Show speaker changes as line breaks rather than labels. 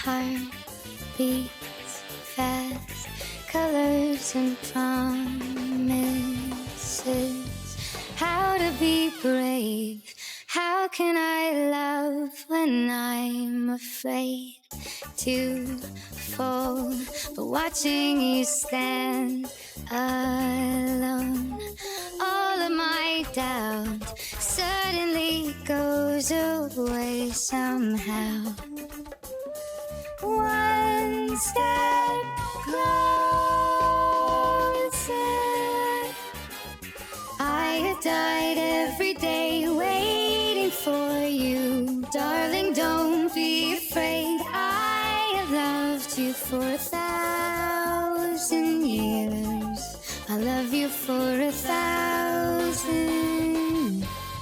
heart beats fast, colors and promises. How to be brave? How can I love when I'm afraid to fall? But watching you stand alone, all of my doubt suddenly goes away somehow. One step